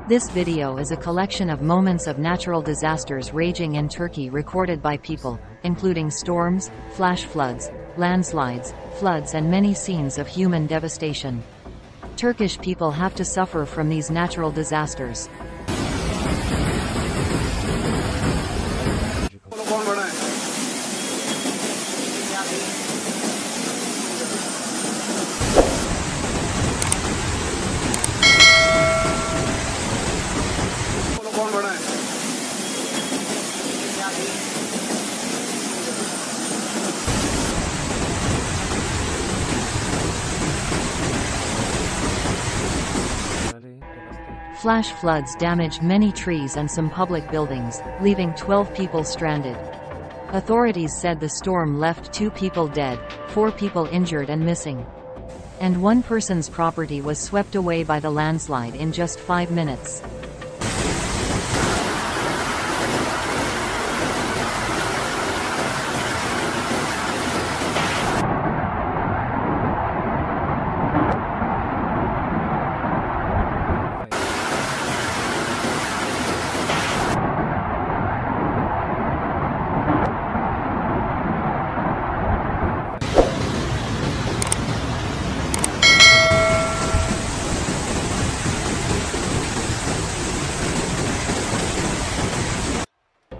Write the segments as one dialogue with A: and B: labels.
A: This video is a collection of moments of natural disasters raging in Turkey recorded by people, including storms, flash floods, landslides, floods and many scenes of human devastation. Turkish people have to suffer from these natural disasters. Flash floods damaged many trees and some public buildings, leaving 12 people stranded. Authorities said the storm left 2 people dead, 4 people injured and missing. And one person's property was swept away by the landslide in just 5 minutes.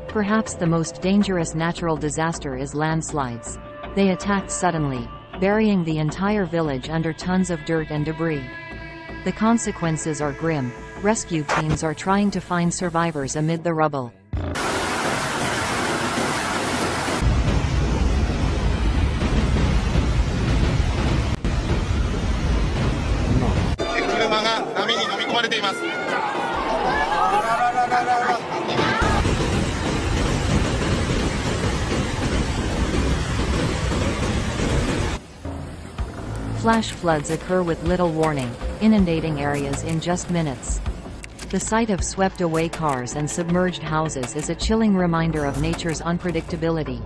A: Perhaps the most dangerous natural disaster is landslides. They attack suddenly, burying the entire village under tons of dirt and debris. The consequences are grim. Rescue teams are trying to find survivors amid the rubble. Flash floods occur with little warning, inundating areas in just minutes. The sight of swept-away cars and submerged houses is a chilling reminder of nature's unpredictability.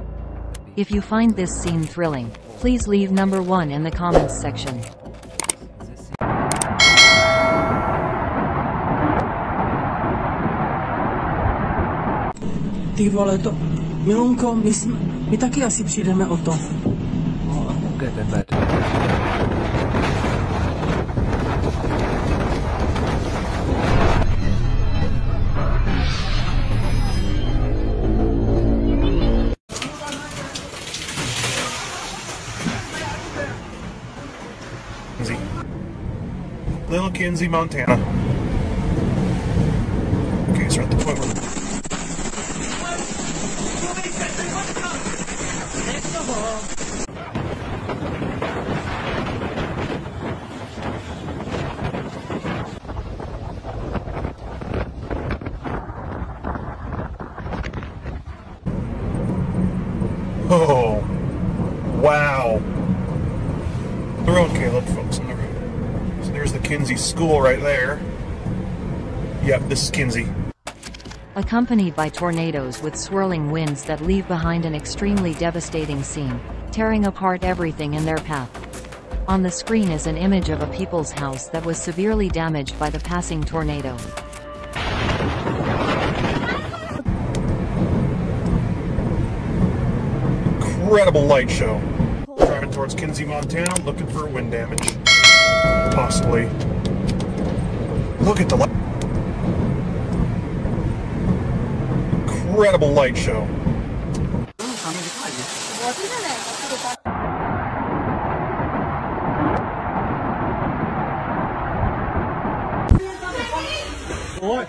A: If you find this scene thrilling, please leave number 1 in the comments section.
B: Ty vole, to... Milunko, my taky asi přijdeme o to.
C: Get in bed.
D: Little Kinsey, Montana. Okay, so we're at the point where... Oh, wow. They're on Caleb, folks. So there's the Kinsey School right there. Yep, this is Kinsey.
A: Accompanied by tornadoes with swirling winds that leave behind an extremely devastating scene, tearing apart everything in their path. On the screen is an image of a people's house that was severely damaged by the passing tornado.
D: Incredible light show. Driving towards Kinsey, Montana, looking for wind damage. Possibly. Look at the light. Incredible light show. What?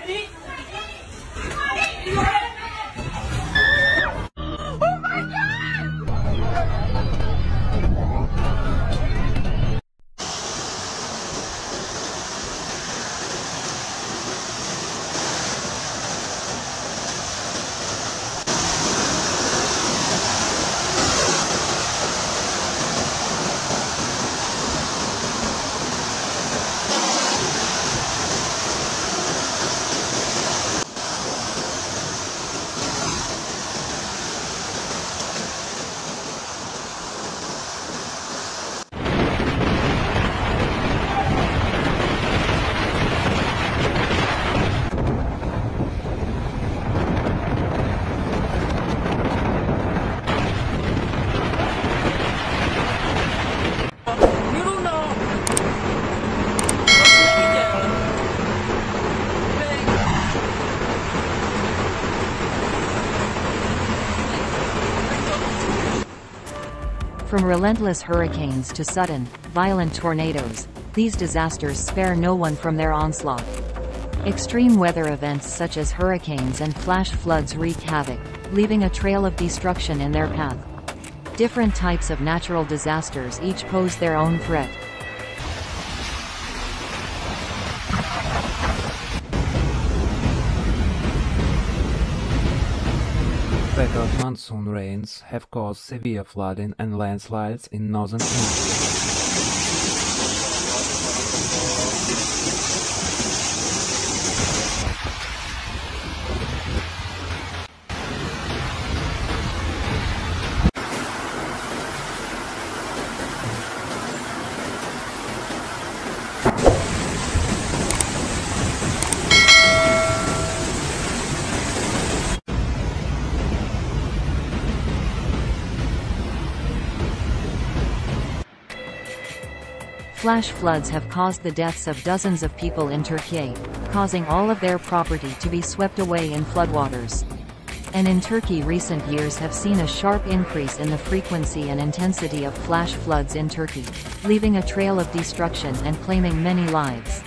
A: From relentless hurricanes to sudden, violent tornadoes, these disasters spare no one from their onslaught. Extreme weather events such as hurricanes and flash floods wreak havoc, leaving a trail of destruction in their path. Different types of natural disasters each pose their own threat.
C: Record monsoon rains have caused severe flooding and landslides in northern India.
A: Flash floods have caused the deaths of dozens of people in Turkey, causing all of their property to be swept away in floodwaters. And in Turkey, recent years have seen a sharp increase in the frequency and intensity of flash floods in Turkey, leaving a trail of destruction and claiming many lives.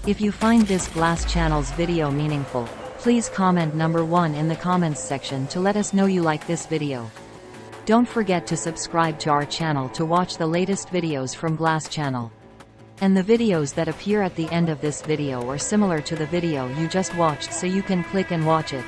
A: If you find this Glass Channel's video meaningful, please comment number 1 in the comments section to let us know you like this video. Don't forget to subscribe to our channel to watch the latest videos from Glass Channel. And the videos that appear at the end of this video are similar to the video you just watched, so you can click and watch it.